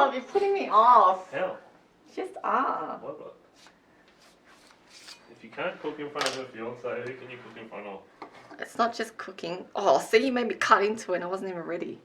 stop. You're putting me off. How? Just ah. What? If you can't cook in front of your fiance, who can you cook in front of? It's not just cooking. Oh, see, you made me cut into it and I wasn't even ready.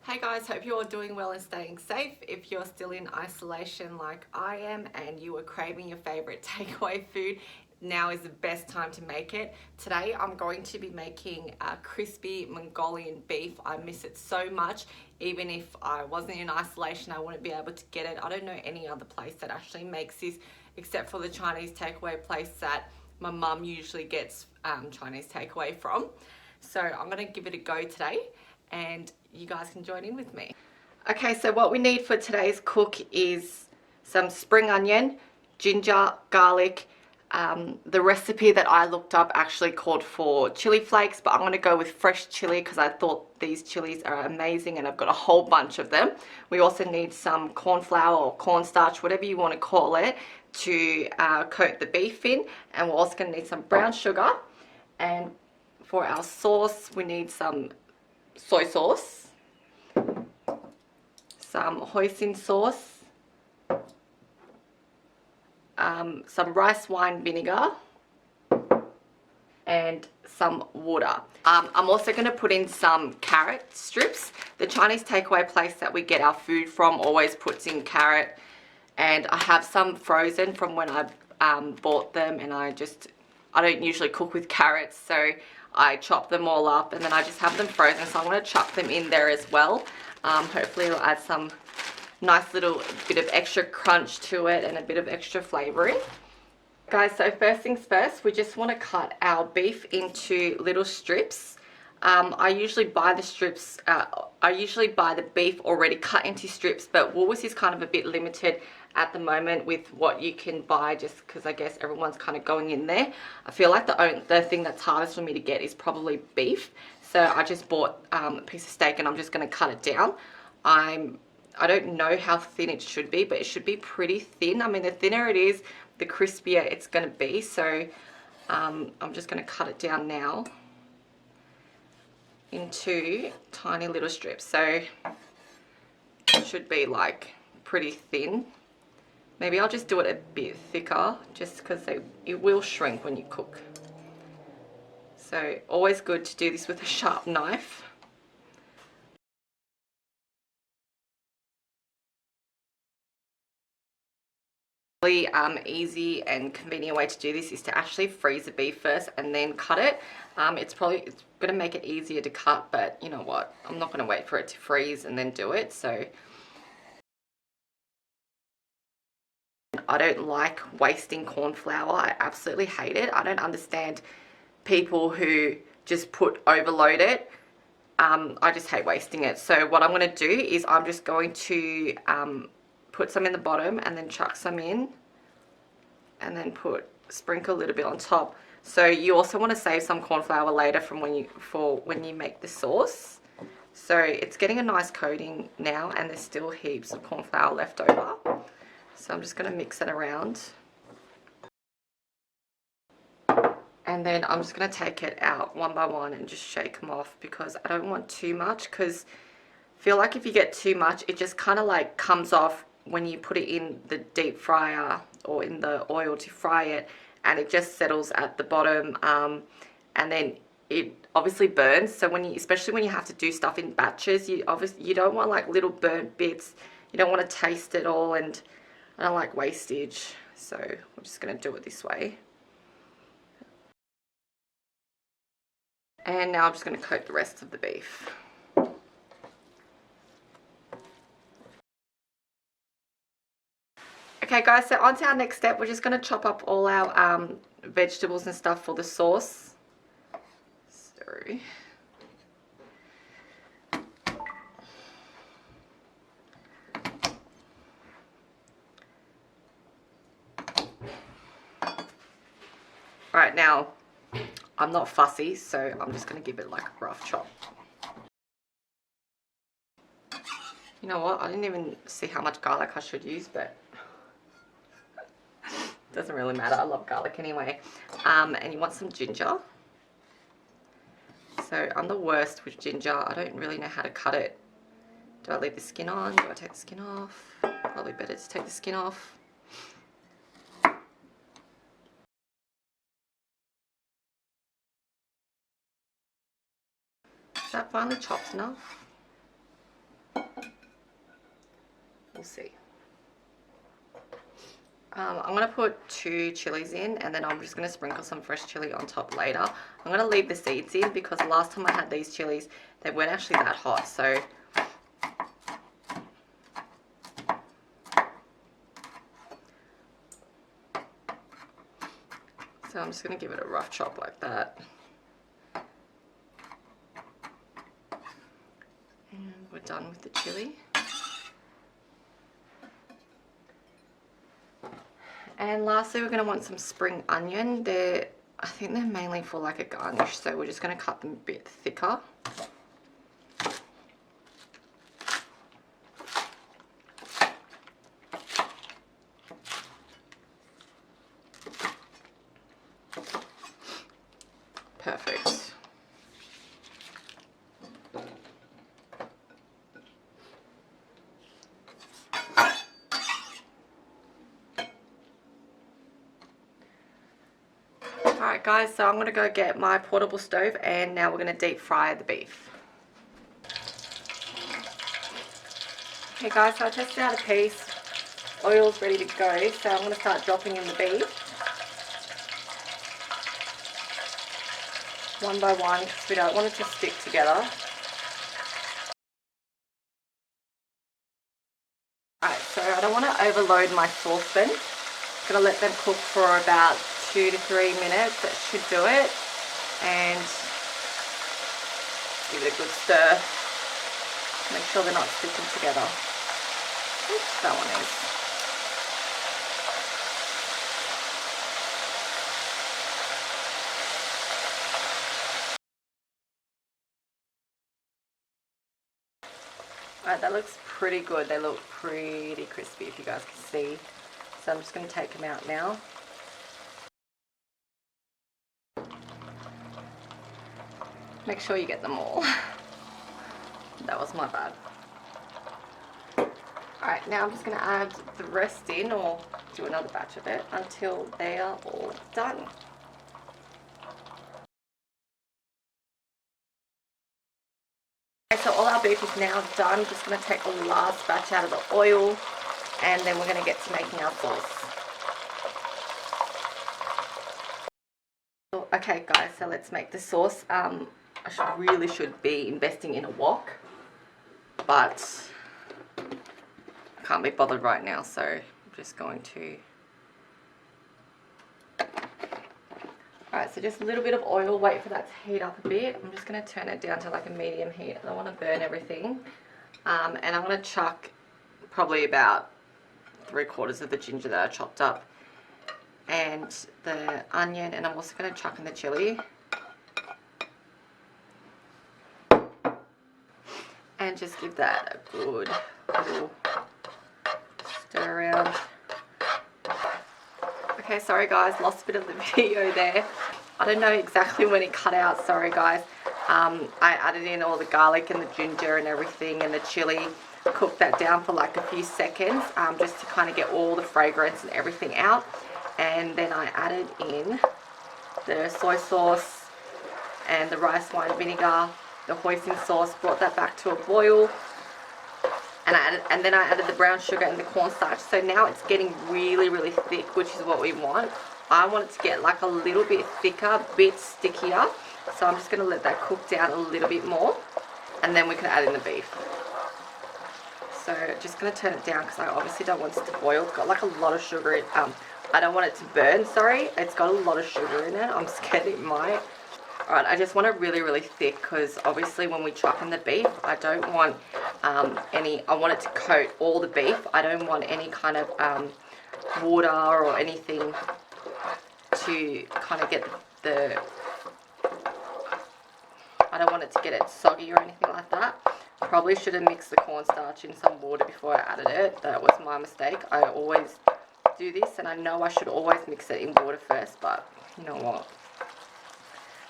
Hey guys, hope you're all doing well and staying safe. If you're still in isolation like I am and you are craving your favorite takeaway food, now is the best time to make it. Today I'm going to be making a crispy Mongolian beef. I miss it so much. Even if I wasn't in isolation, I wouldn't be able to get it. I don't know any other place that actually makes this except for the Chinese takeaway place that my mum usually gets Chinese takeaway from. So I'm gonna give it a go today and you guys can join in with me. Okay, so what we need for today's cook is some spring onion, ginger, garlic. The recipe that I looked up actually called for chili flakes, but I'm going to go with fresh chili because I thought these chilies are amazing and I've got a whole bunch of them. We also need some corn flour or cornstarch, whatever you want to call it, to coat the beef in, and we're also going to need some brown sugar. And for our sauce, we need some soy sauce, some hoisin sauce, some rice wine vinegar, and some water. I'm also going to put in some carrot strips. The Chinese takeaway place that we get our food from always puts in carrot, and I have some frozen from when I bought them, and I don't usually cook with carrots, so I chop them all up and then I just have them frozen, so I'm going to chuck them in there as well. Hopefully it'll add some nice little bit of extra crunch to it and a bit of extra flavoring. Guys, so first things first, we just want to cut our beef into little strips. I usually buy the strips, I usually buy the beef already cut into strips, but Woolworths is kind of a bit limited at the moment with what you can buy, just because I guess everyone's kind of going in there. I feel like the thing that's hardest for me to get is probably beef. So I just bought a piece of steak and I'm just going to cut it down. I don't know how thin it should be, but it should be pretty thin. I mean, the thinner it is, the crispier it's going to be. So I'm just going to cut it down now into tiny little strips. So it should be like pretty thin. Maybe I'll just do it a bit thicker just because it will shrink when you cook. So always good to do this with a sharp knife. Really easy and convenient way to do this is to actually freeze the beef first and then cut it. It's going to make it easier to cut, but you know what, I'm not going to wait for it to freeze and then do it. So I don't like wasting corn flour. I absolutely hate it. I don't understand people who just overload it. I just hate wasting it. So what I'm going to do is I'm just going to put some in the bottom and then chuck some in, and then sprinkle a little bit on top. So you also want to save some corn flour later for when you make the sauce. So it's getting a nice coating now, and there's still heaps of corn flour left over. So I'm just going to mix it around. And then I'm just going to take it out one by one and just shake them off, because I don't want too much, because I feel like if you get too much, it just kind of like comes off when you put it in the deep fryer or in the oil to fry it, and it just settles at the bottom, and then it obviously burns. So especially when you have to do stuff in batches, you don't want like little burnt bits. You don't want to taste it all, and I don't like wastage, so I'm just going to do it this way. And now I'm just going to coat the rest of the beef. Okay guys, so on to our next step. We're just going to chop up all our vegetables and stuff for the sauce. Sorry. Right, now I'm not fussy, so I'm just going to give it like a rough chop. You know what, I didn't even see how much garlic I should use, but doesn't really matter. I love garlic anyway. And you want some ginger. So I'm the worst with ginger. I don't really know how to cut it. Do I leave the skin on? Do I take the skin off? Probably better to take the skin off. Is that finally chopped enough? We'll see. I'm going to put 2 chilies in, and then I'm just going to sprinkle some fresh chili on top later. I'm going to leave the seeds in because last time I had these chilies, they weren't actually that hot. So I'm just going to give it a rough chop like that. And we're done with the chili. And lastly, we're going to want some spring onion. I think they're mainly for like a garnish, so we're just going to cut them a bit thicker. Perfect. Alright guys, so I'm going to go get my portable stove, and now we're going to deep fry the beef. Okay guys, so I tested out a piece. Oil's ready to go, so I'm going to start dropping in the beef. One by one, because we don't want it to stick together. Alright, so I don't want to overload my saucepan. I'm going to let them cook for about 2 to 3 minutes. That should do it. And give it a good stir. Make sure they're not sticking together. Oops, that one is. Alright, that looks pretty good. They look pretty crispy, if you guys can see. So I'm just going to take them out now. Make sure you get them all. That was my bad. Alright, now I'm just going to add the rest in, or do another batch of it, until they are all done. Okay, so all our beef is now done. I'm just going to take the last batch out of the oil, and then we're going to get to making our sauce. Okay guys, so let's make the sauce. I really should be investing in a wok, but I can't be bothered right now, so I'm just going to... Alright, so just a little bit of oil, wait for that to heat up a bit. I'm just going to turn it down to like a medium heat. I don't want to burn everything. And I'm going to chuck probably about 3/4 of the ginger that I chopped up, and the onion, and I'm also going to chuck in the chili. And just give that a good little stir around. Okay, sorry guys, lost a bit of the video there. I don't know exactly when it cut out, sorry guys. I added in all the garlic and the ginger and everything and the chili. Cooked that down for like a few seconds, just to kind of get all the fragrance and everything out. And then I added in the soy sauce and the rice wine vinegar, the hoisin sauce, brought that back to a boil, and then I added the brown sugar and the cornstarch. So now it's getting really, really thick, which is what we want. I want it to get like a little bit thicker, a bit stickier. So I'm just going to let that cook down a little bit more, and then we can add in the beef. So just going to turn it down because I obviously don't want it to boil. It's got like a lot of sugar in, I don't want it to burn, sorry. It's got a lot of sugar in it. I'm scared it might. Alright, I just want it really, really thick because obviously when we chop in the beef, I don't want I want it to coat all the beef. I don't want any kind of water or anything to kind of get I don't want it to get it soggy or anything like that. Probably should have mixed the cornstarch in some water before I added it. That was my mistake. I always do this, and I know I should always mix it in water first, but you know what?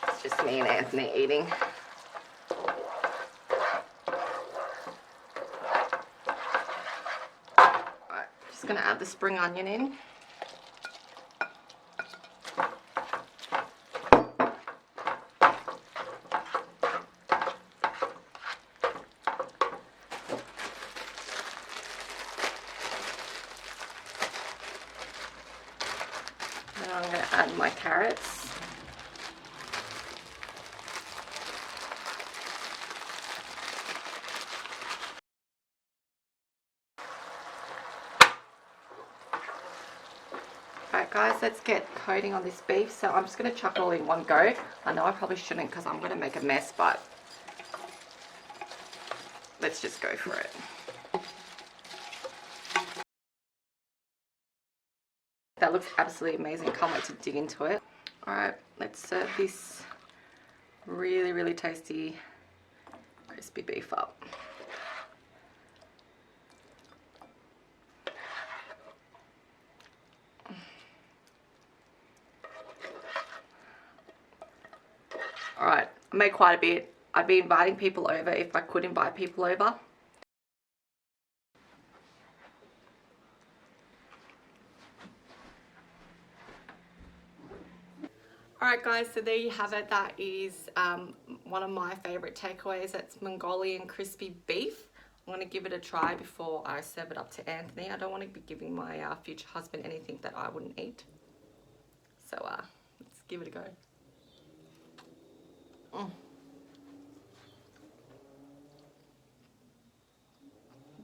It's just me and Anthony eating. the spring onion in. Now I'm going to add my carrots. Alright guys, let's get coating on this beef. So I'm just going to chuck it all in one go. I know I probably shouldn't because I'm going to make a mess, but let's just go for it. That looks absolutely amazing. Can't wait to dig into it. Alright, let's serve this really, really tasty crispy beef up. Alright, I made quite a bit. I'd be inviting people over if I could invite people over. Alright guys, so there you have it. That is one of my favourite takeaways. That's Mongolian Crispy Beef. I'm going to give it a try before I serve it up to Anthony. I don't want to be giving my future husband anything that I wouldn't eat. So let's give it a go.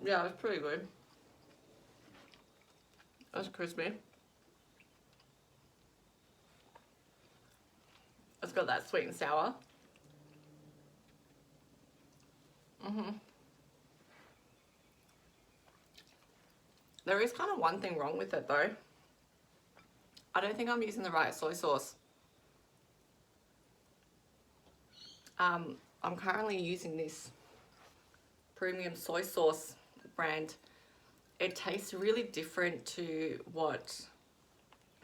Yeah, it's pretty good. That's crispy. It's got that sweet and sour. There is kind of one thing wrong with it though. I don't think I'm using the right soy sauce. I'm currently using this premium soy sauce brand. It tastes really different to what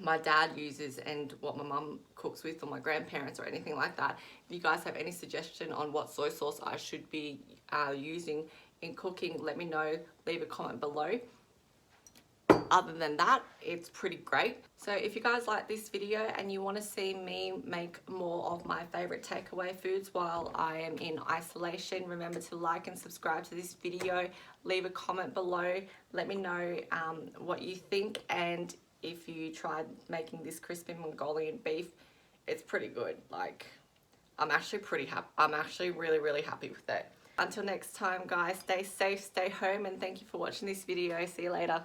my dad uses and what my mum cooks with, or my grandparents, or anything like that. If you guys have any suggestion on what soy sauce I should be using in cooking, let me know. Leave a comment below. Other than that, it's pretty great. So if you guys like this video and you want to see me make more of my favorite takeaway foods while I am in isolation, remember to like and subscribe to this video. Leave a comment below. Let me know what you think, and if you tried making this crispy Mongolian beef. It's pretty good. Like, I'm actually pretty happy. I'm actually really, really happy with it. Until next time guys, stay safe, stay home, and thank you for watching this video. See you later.